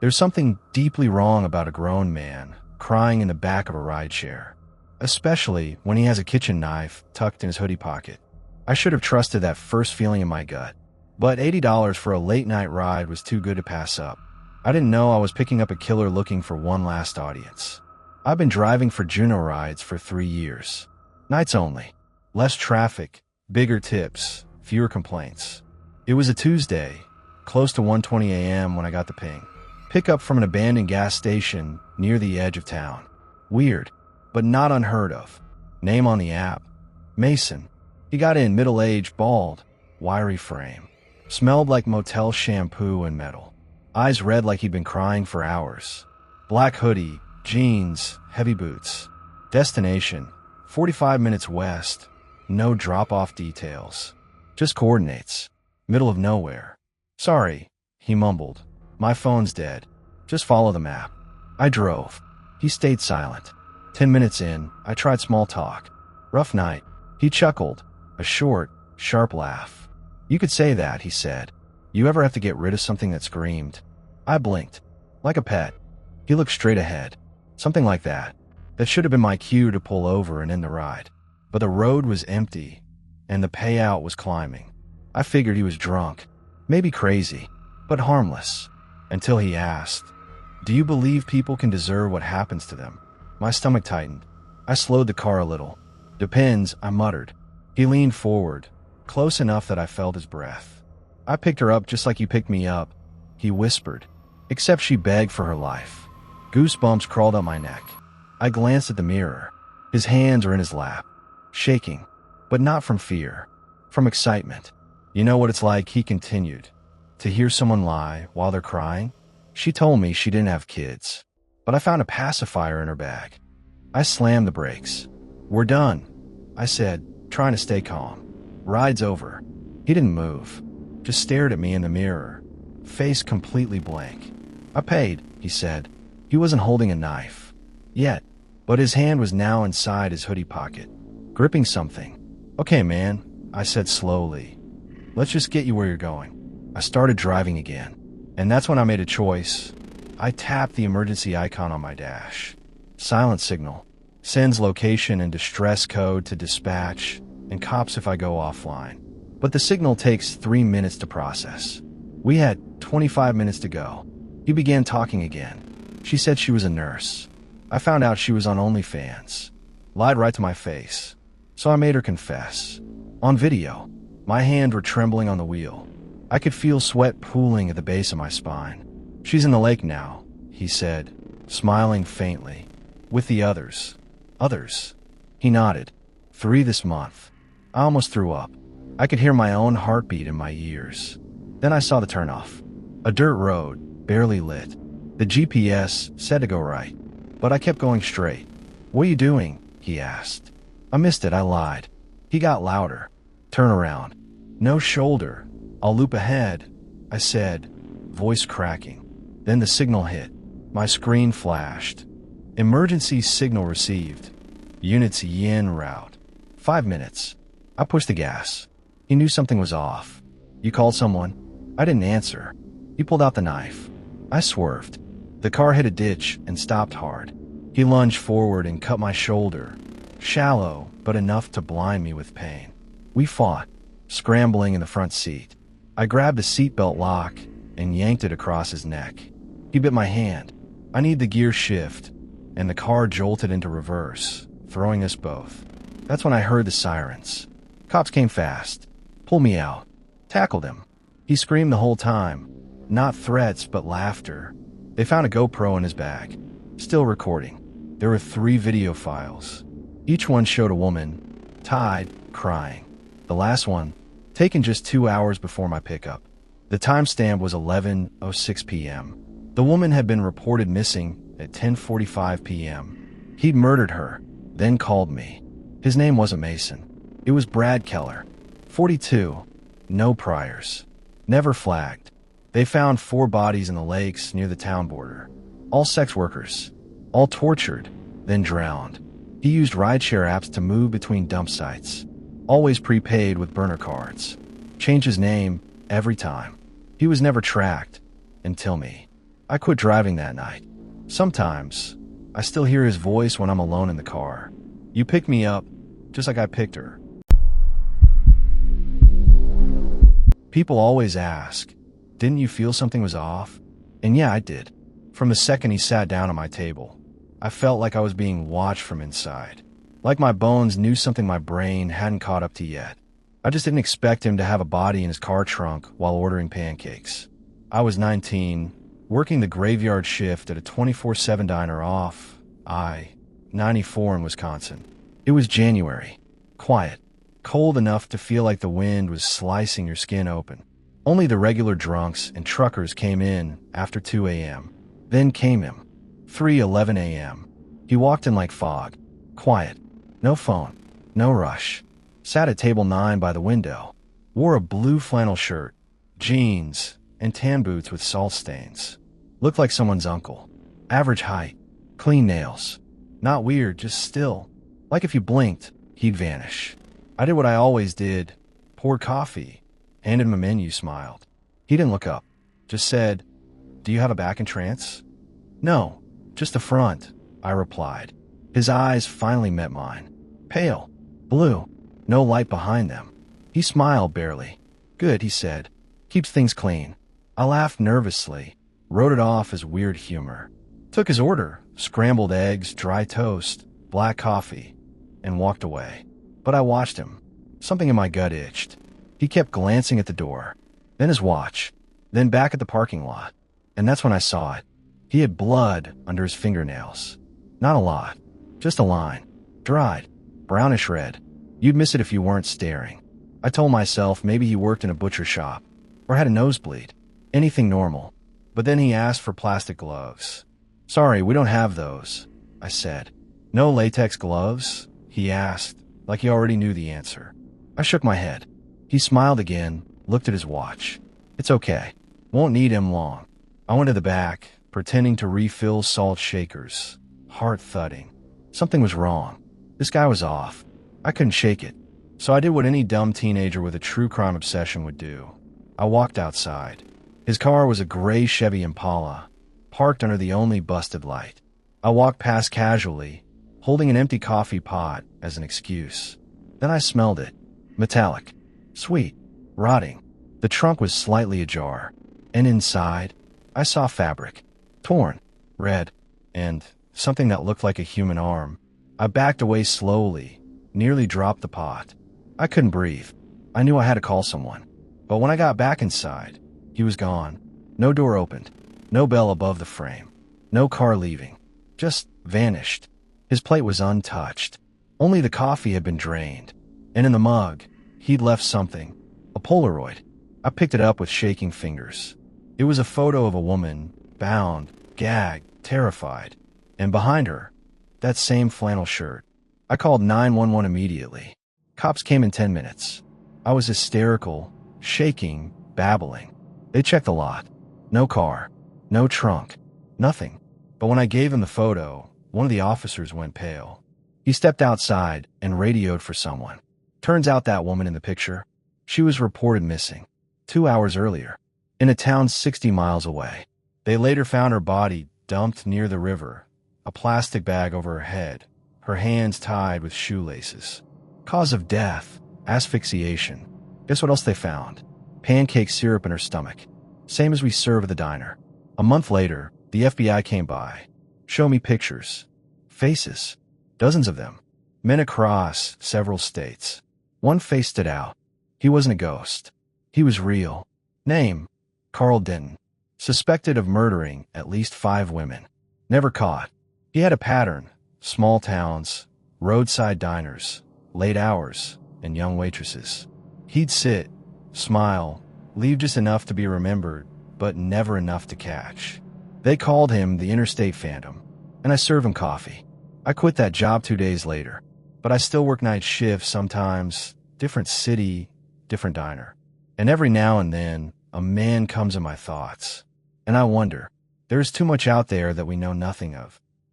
There's something deeply wrong about a grown man crying in the back of a rideshare, especially when he has a kitchen knife tucked in his hoodie pocket. I should have trusted that first feeling in my gut, but $80 for a late-night ride was too good to pass up. I didn't know I was picking up a killer looking for one last audience. I've been driving for Juno rides for 3 years. Nights only. Less traffic, bigger tips, fewer complaints. It was a Tuesday, close to 1:20 a.m. when I got the ping. Pickup from an abandoned gas station near the edge of town. Weird, but not unheard of. Name on the app: Mason. He got in, middle-aged, bald, wiry frame. Smelled like motel shampoo and metal. Eyes red like he'd been crying for hours. Black hoodie, jeans, heavy boots. Destination: 45 minutes west. No drop-off details. Just coordinates. Middle of nowhere. Sorry, he mumbled. My phone's dead. Just follow the map. I drove. He stayed silent. 10 minutes in, I tried small talk. Rough night. He chuckled. A short, sharp laugh. You could say that, he said. You ever have to get rid of something that screamed? I blinked. Like a pet. He looked straight ahead. Something like that. That should have been my cue to pull over and end the ride. But the road was empty, and the payout was climbing. I figured he was drunk. Maybe crazy, but harmless. Until he asked, "Do you believe people can deserve what happens to them?" My stomach tightened. I slowed the car a little. "Depends," I muttered. He leaned forward, close enough that I felt his breath. "I picked her up just like you picked me up," he whispered, "except she begged for her life." Goosebumps crawled up my neck. I glanced at the mirror. His hands were in his lap, shaking, but not from fear, from excitement. "You know what it's like," he continued, "to hear someone lie while they're crying?" She told me she didn't have kids, but I found a pacifier in her bag. I slammed the brakes. "We're done," I said, trying to stay calm. "Ride's over." He didn't move, just stared at me in the mirror, face completely blank. "I paid," he said. He wasn't holding a knife yet, but his hand was now inside his hoodie pocket, gripping something. "Okay, man," I said slowly. "Let's just get you where you're going." I started driving again, and that's when I made a choice. I tapped the emergency icon on my dash. Silent signal. Sends location and distress code to dispatch, and cops if I go offline. But the signal takes 3 minutes to process. We had 25 minutes to go. He began talking again. She said she was a nurse. I found out she was on OnlyFans. Lied right to my face. So I made her confess. On video. My hands were trembling on the wheel. I could feel sweat pooling at the base of my spine. "She's in the lake now," he said, smiling faintly. "With the others." "Others?" He nodded. 3 this month. I almost threw up. I could hear my own heartbeat in my ears. Then I saw the turnoff. A dirt road, barely lit. The GPS said to go right, but I kept going straight. "What are you doing?" he asked. "I missed it," I lied. He got louder. "Turn around." "No shoulder. I'll loop ahead," I said, voice cracking. Then the signal hit. My screen flashed. "Emergency signal received. Units yin route. 5 minutes." I pushed the gas. He knew something was off. "You called someone?" I didn't answer. He pulled out the knife. I swerved. The car hit a ditch and stopped hard. He lunged forward and cut my shoulder. Shallow, but enough to blind me with pain. We fought, scrambling in the front seat. I grabbed the seatbelt lock and yanked it across his neck. He bit my hand. I needed the gear shift, and the car jolted into reverse, throwing us both. That's when I heard the sirens. Cops came fast, pulled me out, tackled him. He screamed the whole time, not threats but laughter. They found a GoPro in his bag, still recording. There were 3 video files. Each one showed a woman, tied, crying. The last one, taken just 2 hours before my pickup. The timestamp was 11:06 p.m. The woman had been reported missing at 10:45 p.m. He'd murdered her, then called me. His name wasn't Mason. It was Brad Keller, 42, no priors, never flagged. They found 4 bodies in the lakes near the town border. All sex workers, all tortured, then drowned. He used rideshare apps to move between dump sites, always prepaid with burner cards. Changed his name every time. He was never tracked until me. I quit driving that night. Sometimes, I still hear his voice when I'm alone in the car. You picked me up, just like I picked her. People always ask, didn't you feel something was off? And yeah, I did. From the second he sat down at my table, I felt like I was being watched from inside. Like my bones knew something my brain hadn't caught up to yet. I just didn't expect him to have a body in his car trunk while ordering pancakes. I was 19, working the graveyard shift at a 24/7 diner off I-94 in Wisconsin. It was January. Quiet. Cold enough to feel like the wind was slicing your skin open. Only the regular drunks and truckers came in after 2 a.m. Then came him. 3:11 a.m. He walked in like fog. Quiet. No phone. No rush. Sat at table 9 by the window. Wore a blue flannel shirt, jeans, and tan boots with salt stains. Looked like someone's uncle. Average height. Clean nails. Not weird, just still. Like if you blinked, he'd vanish. I did what I always did. Poured coffee. Handed him a menu, smiled. He didn't look up. Just said, "Do you have a back in trance?" "No, just the front," I replied. His eyes finally met mine. Pale. Blue. No light behind them. He smiled barely. "Good," he said. "Keeps things clean." I laughed nervously. Wrote it off as weird humor. Took his order. Scrambled eggs, dry toast, black coffee. And walked away. But I watched him. Something in my gut itched. He kept glancing at the door. Then his watch. Then back at the parking lot. And that's when I saw it. He had blood under his fingernails. Not a lot. Just a line. Dried. Brownish red. You'd miss it if you weren't staring. I told myself maybe he worked in a butcher shop. Or had a nosebleed. Anything normal. But then he asked for plastic gloves. "Sorry, we don't have those," I said. "No latex gloves?" he asked, like he already knew the answer. I shook my head. He smiled again, looked at his watch. "It's okay. Won't need him long." I went to the back, pretending to refill salt shakers. Heart thudding. Something was wrong. This guy was off. I couldn't shake it. So I did what any dumb teenager with a true crime obsession would do. I walked outside. His car was a gray Chevy Impala, parked under the only busted light. I walked past casually, holding an empty coffee pot as an excuse. Then I smelled it. Metallic. Sweet. Rotting. The trunk was slightly ajar. And inside, I saw fabric. Torn. Red. And something that looked like a human arm. I backed away slowly, nearly dropped the pot. I couldn't breathe. I knew I had to call someone. But when I got back inside, he was gone. No door opened. No bell above the frame. No car leaving. Just vanished. His plate was untouched. Only the coffee had been drained. And in the mug, he'd left something. A Polaroid. I picked it up with shaking fingers. It was a photo of a woman, bound, gagged, terrified. And behind her, that same flannel shirt. I called 911 immediately. Cops came in 10 minutes. I was hysterical, shaking, babbling. They checked the lot. No car. No trunk. Nothing. But when I gave him the photo, one of the officers went pale. He stepped outside and radioed for someone. Turns out that woman in the picture, she was reported missing 2 hours earlier, in a town 60 miles away. They later found her body dumped near the river, a plastic bag over her head, her hands tied with shoelaces. Cause of death, asphyxiation. Guess what else they found? Pancake syrup in her stomach. Same as we serve at the diner. A month later, the FBI came by. Show me pictures. Faces. Dozens of them. Men across several states. One face stood out. He wasn't a ghost. He was real. Name: Carl Denton. Suspected of murdering at least 5 women. Never caught. He had a pattern. Small towns, roadside diners, late hours, and young waitresses. He'd sit, smile, leave just enough to be remembered, but never enough to catch. They called him the Interstate Phantom, and I serve him coffee. I quit that job 2 days later, but I still work night shifts sometimes, different city, different diner. And every now and then, a man comes in my thoughts. And I wonder, there's too much out there that we know nothing of.